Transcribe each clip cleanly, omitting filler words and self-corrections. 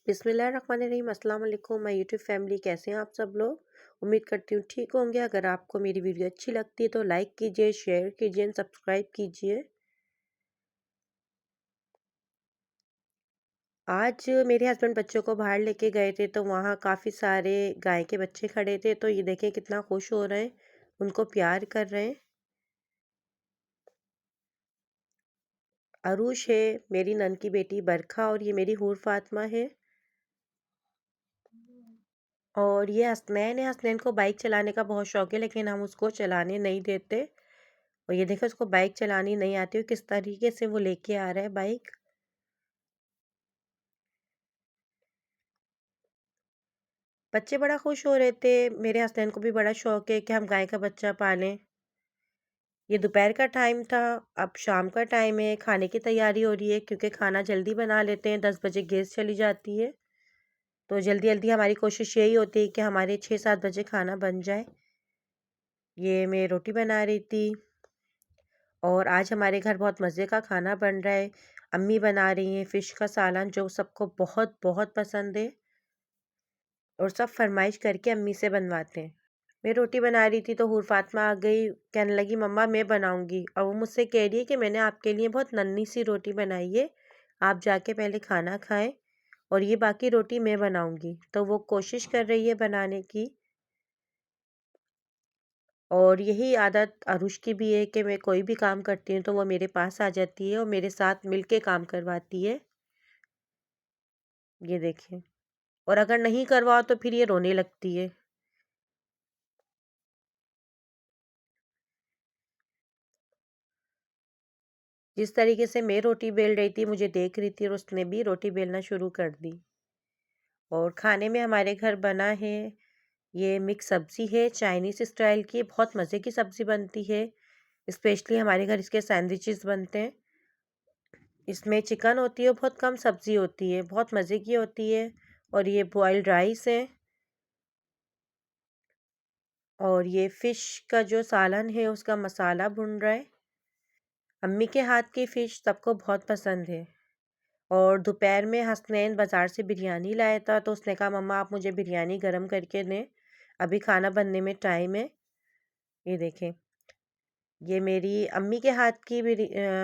बिस्मिल्लाहिर्रहमानिर्रहीम। अस्सलाम वालेकुम माय यूट्यूब फैमिली, कैसे हैं आप सब लोग। उम्मीद करती हूँ ठीक होंगे। अगर आपको मेरी वीडियो अच्छी लगती है तो लाइक कीजिए, शेयर कीजिए, सब्सक्राइब कीजिए। आज मेरे हस्बैंड बच्चों को बाहर लेके गए थे तो वहाँ काफ़ी सारे गाय के बच्चे खड़े थे, तो ये देखें कितना खुश हो रहे हैं, उनको प्यार कर रहे हैं। अरूश है, मेरी नन की बेटी बरखा, और ये मेरी हूर फातिमा है। और ये हसनैन है। हसनैन को बाइक चलाने का बहुत शौक है, लेकिन हम उसको चलाने नहीं देते। और ये देखो, उसको बाइक चलानी नहीं आती, और किस तरीके से वो लेके आ रहा है बाइक। बच्चे बड़ा खुश हो रहे थे। मेरे हस्बैंड को भी बड़ा शौक है कि हम गाय का बच्चा पालें। ये दोपहर का टाइम था, अब शाम का टाइम है, खाने की तैयारी हो रही है, क्योंकि खाना जल्दी बना लेते हैं। 10 बजे गैस चली जाती है, तो जल्दी जल्दी हमारी कोशिश यही होती है कि हमारे 6-7 बजे खाना बन जाए। ये मैं रोटी बना रही थी, और आज हमारे घर बहुत मज़े का खाना बन रहा है। अम्मी बना रही हैं फ़िश का सालन, जो सबको बहुत बहुत पसंद है, और सब फरमाइश करके अम्मी से बनवाते हैं। मैं रोटी बना रही थी तो हूर फातिमा आ गई, कहने लगी मम्मा मैं बनाऊंगी। और वो मुझसे कह रही है कि मैंने आपके लिए बहुत नन्ही सी रोटी बनाई है, आप जाके पहले खाना खाएं, और ये बाकी रोटी मैं बनाऊंगी। तो वो कोशिश कर रही है बनाने की। और यही आदत अरुष की भी है कि मैं कोई भी काम करती हूँ तो वो मेरे पास आ जाती है और मेरे साथ मिल के काम करवाती है। ये देखें, और अगर नहीं करवाओ तो फिर ये रोने लगती है। जिस तरीके से मैं रोटी बेल रही थी, मुझे देख रही थी, और उसने भी रोटी बेलना शुरू कर दी। और खाने में हमारे घर बना है, ये मिक्स सब्ज़ी है, चाइनीज़ स्टाइल की, बहुत मज़े की सब्ज़ी बनती है। स्पेशली हमारे घर इसके सैंडविचेस बनते हैं। इसमें चिकन होती है, बहुत कम सब्ज़ी होती है, बहुत मज़े की होती है। और ये बॉइल्ड राइस है, और ये फ़िश का जो सालन है उसका मसाला भुन रहा है। अम्मी के हाथ की फ़िश सबको बहुत पसंद है। और दोपहर में हसनैन बाज़ार से बिरयानी लाया था, तो उसने कहा मम्मा आप मुझे बिरयानी गरम करके दें, अभी खाना बनने में टाइम है। ये देखें, ये मेरी अम्मी के हाथ की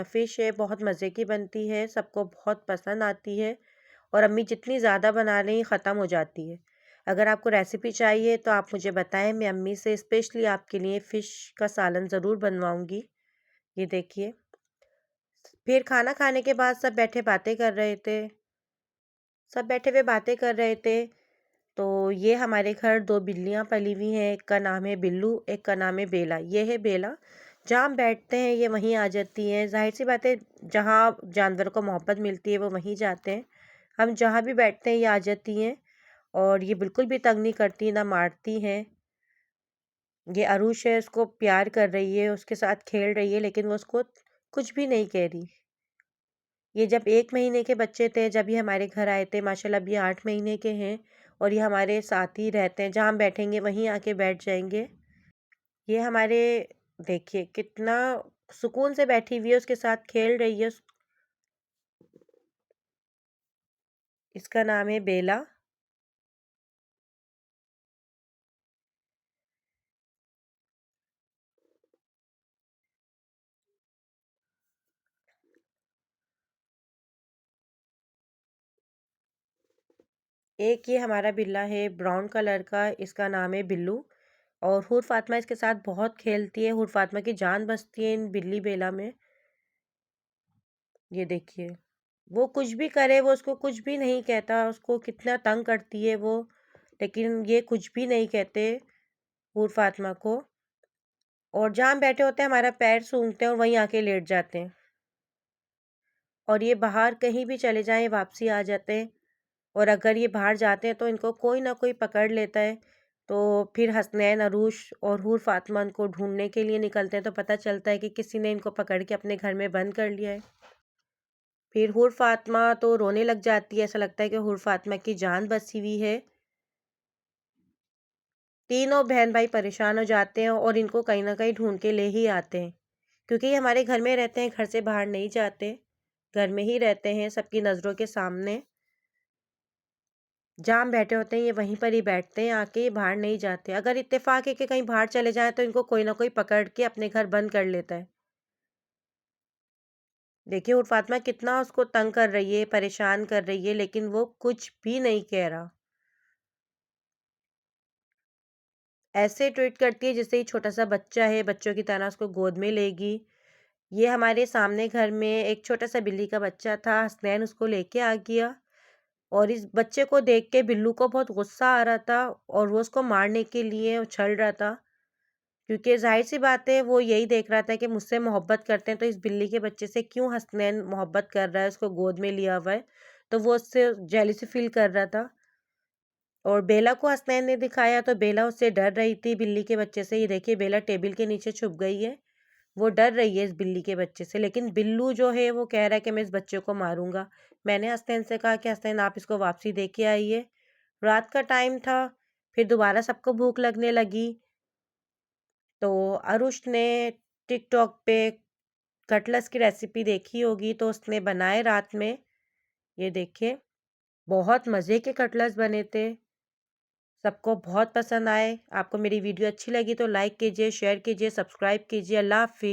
फ़िश है, बहुत मज़े की बनती है, सबको बहुत पसंद आती है। और अम्मी जितनी ज़्यादा बना लें ख़त्म हो जाती है। अगर आपको रेसिपी चाहिए तो आप मुझे बताएं, मैं अम्मी से स्पेशली आपके लिए फ़िश का सालन ज़रूर बनवाऊँगी। ये देखिए, फिर खाना खाने के बाद सब बैठे बातें कर रहे थे। सब बैठे हुए बातें कर रहे थे। तो ये हमारे घर 2 बिल्लियाँ पली हुई हैं, एक का नाम है बिल्लू, एक का नाम है बेला। ये है बेला, जहाँ हम बैठते हैं ये वहीं आ जाती हैं। ज़ाहिर-सी बात है, जहाँ जानवरों को मोहब्बत मिलती है वो वहीं जाते हैं। हम जहाँ भी बैठते हैं ये आ जाती हैं, और ये बिल्कुल भी तंग नहीं करती, ना मारती हैं। ये अरूश है, उसको प्यार कर रही है, उसके साथ खेल रही है, लेकिन वो उसको कुछ भी नहीं कह रही। ये जब 1 महीने के बच्चे थे, जब ये हमारे घर आए थे, माशाल्लाह अब ये 8 महीने के हैं, और ये हमारे साथ ही रहते हैं। जहाँ हम बैठेंगे वहीं आके बैठ जाएंगे। ये हमारे, देखिए कितना सुकून से बैठी हुई है, उसके साथ खेल रही है। इसका नाम है बेला। एक ये हमारा बिल्ला है ब्राउन कलर का, इसका नाम है बिल्लू। और हूर फातिमा इसके साथ बहुत खेलती है, हूर फातिमा की जान बसती है इन बिल्ली बेला में। ये देखिए, वो कुछ भी करे, वो उसको कुछ भी नहीं कहता, उसको कितना तंग करती है वो, लेकिन ये कुछ भी नहीं कहते हूर फातिमा को। और जहाँ हम बैठे होते हैं हमारा पैर सूंघते हैं और वहीं आके लेट जाते हैं। और ये बाहर कहीं भी चले जाएं वापसी आ जाते हैं। और अगर ये बाहर जाते हैं तो इनको कोई ना कोई पकड़ लेता है। तो फिर हसनैन, अरूश और हूर फातिमा इनको ढूंढने के लिए निकलते हैं, तो पता चलता है कि किसी ने इनको पकड़ के अपने घर में बंद कर लिया है। फिर हूर फातिमा तो रोने लग जाती है, ऐसा लगता है कि हूर फातिमा की जान बसी हुई है। तीनों बहन भाई परेशान हो जाते हैं और इनको कहीं ना कहीं ढूंढ के ले ही आते हैं, क्योंकि ये हमारे घर में रहते हैं, घर से बाहर नहीं जाते, घर में ही रहते हैं सबकी नज़रों के सामने। जहाँ हम बैठे होते हैं ये वहीं पर ही बैठते हैं आके, ये बाहर नहीं जाते। अगर इत्तेफाक है कि कहीं बाहर चले जाएँ तो इनको कोई ना कोई पकड़ के अपने घर बंद कर लेता है। देखिए उर्फ़ फ़ातिमा कितना उसको तंग कर रही है, परेशान कर रही है, लेकिन वो कुछ भी नहीं कह रहा। ऐसे ट्रीट करती है जैसे ये छोटा-सा बच्चा है, बच्चों की तरह उसको गोद में लेगी। ये हमारे सामने घर में एक छोटा-सा बिल्ली का बच्चा था, हसनैन उसको लेके आ गया और इस बच्चे को देख के बिल्लू को बहुत गुस्सा आ रहा था और वो उसको मारने के लिए उछल रहा था। क्योंकि ज़ाहिर-सी बात है वो यही देख रहा था कि मुझसे मोहब्बत करते हैं तो इस बिल्ली के बच्चे से क्यों हसनैन मोहब्बत कर रहा है, उसको गोद में लिया हुआ है। तो वो उससे जेलसी फ़ील कर रहा था। और बेला को हसनैन ने दिखाया तो बेला उससे डर रही थी बिल्ली के बच्चे से। ये देखिए बेला टेबल के नीचे छुप गई है। वो डर रही है इस बिल्ली के बच्चे से, लेकिन बिल्लू जो है वो कह रहा है कि मैं इस बच्चे को मारूँगा। मैंने हसनैन से कहा कि हसनैन आप इसको वापसी दे के आइए। रात का टाइम था, फिर दोबारा सबको भूख लगने लगी, तो अरुष ने टिकटॉक पे कटलेट्स की रेसिपी देखी होगी तो उसने बनाए रात में। ये देखिए, बहुत मज़े के कटलेट्स बने थे। सबको बहुत पसंद आए। आपको मेरी वीडियो अच्छी लगी तो लाइक कीजिए, शेयर कीजिए, सब्सक्राइब कीजिए। अल्लाह हाफ़िज़।